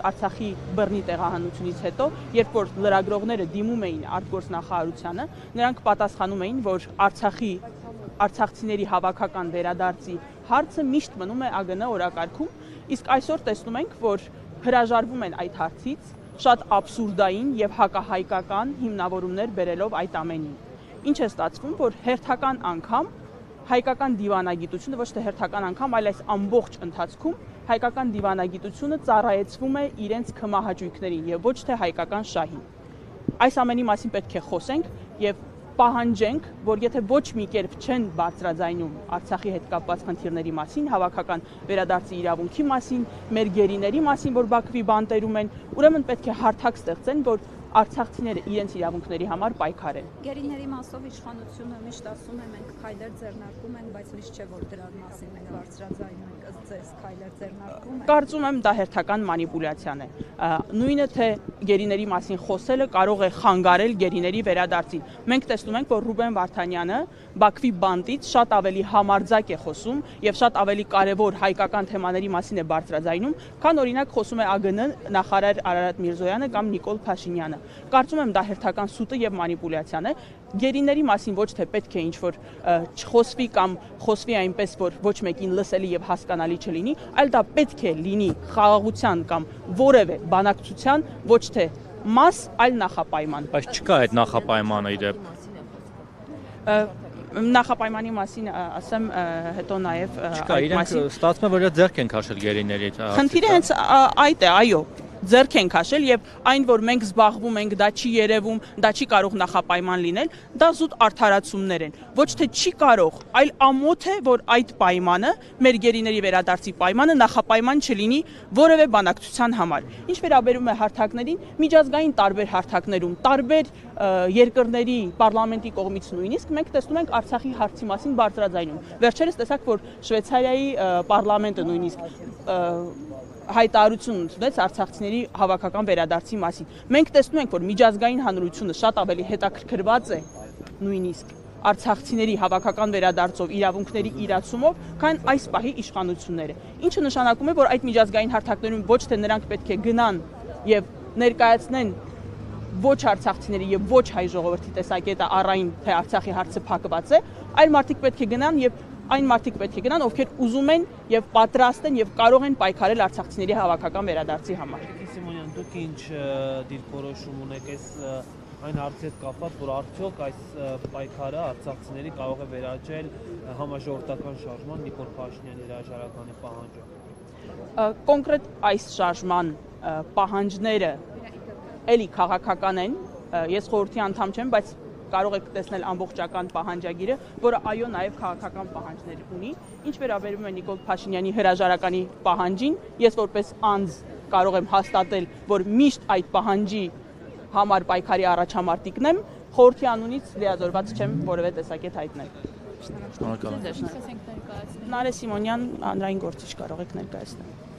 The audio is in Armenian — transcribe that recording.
Արցախի բռնի տեղահանությունից հետո, երբ որ լրագրողները դիմում էին արտգործնախարարությանը, նրանք պատասխանում էին, որ արցախցիների հավաքական վերադարձի հարցը միշտ մնում է ԱԳՆ օրակարգում, իսկ այսօր տեսնում ենք, որ հրաժարվում են այդ հարցից, շատ աբսուրդային եւ հակահայկական հիմնավորումներ բերելով այդ ամենին։ Ինչ է ստացվում, որ հերթական անգամ հայկական դիվանագիտությունը, ոչ թե հերթական անգամ, այլ այս ամբողջ ընթացքում հայկական դիվանագիտությունը ծառայեցվում է իրենց քմահաճույքներին եւ ոչ թե հայկական շահին։ Այս ամենի մասին պետք է խոսենք եւ պահանջենք, որ եթե ոչ մի կերպ չեն բարձրաձայնում Արցախի հետ կապված խնդիրների մասին, հավաքական վերադարձի իրավունքի մասին, մեր գերիների մասին, որ Բաքվի բանտերում են, ուրեմն պետք է հարթակ ստեղծեն, որ արցախցիները իրենց իրավունքների համար պայքարեն։ Գերիների մասով իշխանությունը միշտ ասում է մենք քայլեր ձեռնարկում ենք, բայց միշտ չէ որ դրա մասին մենք բարձրաձայնում ենք, ըստ ձեզ քայլեր ձեռնարկում ենք։ Կարծում եմ դա հերթական մանիպուլյացիան է։ Նույնը թե գերիների մասին խոսելը կարող է խանգարել գերիների վերադարձին։ Մենք տեսնում ենք, որ Ռուբեն Վարդանյանը Բաքվի բանտից շատ ավելի համարձակ է խոսում եւ շատ ավելի կարեւոր հայկական թեմաների մասին է բարձրաձայնում, քան օրինակ խոսում է ԱԳՆ նախարար Արարատ Միրզոյանը կամ Նիկոլ Փաշինյանը։ Կարծում եմ դա հերթական սուտը եւ մանիպուլյացիան է։ Գերիների մասին ոչ թե պետք է ինչ-որ չխոսվի կամ խոսվի այնպես, որ ոչ մեկին լսելի եւ հասկանալի չլինի, այլ դա պետք է լինի խաղաղության կամ որևէ բանակցության ոչ թե մաս, այլ նախապայման։ Բայց չկա այդ նախապայմանը իդեպ։ Նախապայմանի մասին ասեմ հետո նաեւ Չկա, իրենք ստացվում է, որ ձեռք են քաշել գերիների։ Խնդիրը հենց այդ է, այո։ Ձեռք են քաշել եւ այն, որ մենք զբաղվում ենք, դա չի երևում, դա չի կարող նախապայման լինել, դա զուտ արդարացումներ են։ Ոչ թե չի կարող, այլ ամոթ է, որ այդ պայմանը, մեր գերիների վերադարձի պայմանը նախապայման չլինի որևէ բանակցության համար։ Ինչ վերաբերում է հարթակներին, միջազգային տարբեր հարթակներում, տարբեր երկրների պարլամենտի կողմից նույնիսկ մենք տեսնում ենք Արցախի հարցի մասին բարձրաձայնում։ Վերջերս տեսակ, որ Շվեյցարիայի պարլամենտը նույնիսկ հայտարարություն ընդունեց արցախցիների հավաքական վերադարձի մասին։ Մենք տեսնում ենք, որ միջազգային հանրությունը շատ ավելի հետաքրքրված է նույնիսկ արցախցիների հավաքական վերադարձով իրավունքների իրացումով, քան այս պահի իշխանությունները։ Ինչը նշանակում է, որ այդ միջազգային հարթակներում ոչ թե նրանք պետք է գնան եւ ներկայացնեն ոչ արցախցիների եւ ոչ հայ ժողովրդի տեսակետը առայն թե Արցախի հարցը փակված է, այլ մարդիկ պետք է գնան եւ այն մարդիկ պետք է գնան, ովքեր ուզում են եւ պատրաստ են եւ կարող են պայքարել արցախցիների հավաքական վերադարձի համար։ Սիմոնյան, դուք ինչ դիրքորոշում ունեք այն հարցի հետ կապված, որ արդյոք այս պայքարը արցախցիների կարող է վերաճել համաժողովրդական շարժման Նիկոլ Փաշինյանի հրաժարականի պահանջը։ Կոնկրետ այս շարժման պահանջները էլի քաղաքական են, ես խորհրդի անդամ չեմ, բայց կարող եք տեսնել ամբողջական պահանջագիրը, որը այո նաև քաղաքական պահանջներ ունի։ Ինչ վերաբերում է Նիկոլ Փաշինյանի հրաժարականի պահանջին, ես որպես անձ կարող եմ հաստատել, որ միշտ այդ պահանջի համար պայքարի առաջամարտիկն եմ, խորհրդի անունից լիազորված չեմ որևէ տեսակետ հայտնել։ Շնորհակալ եմ։ Նարէ Սիմոնյան, հանրային գործիչ կարող եք ներկայացնել։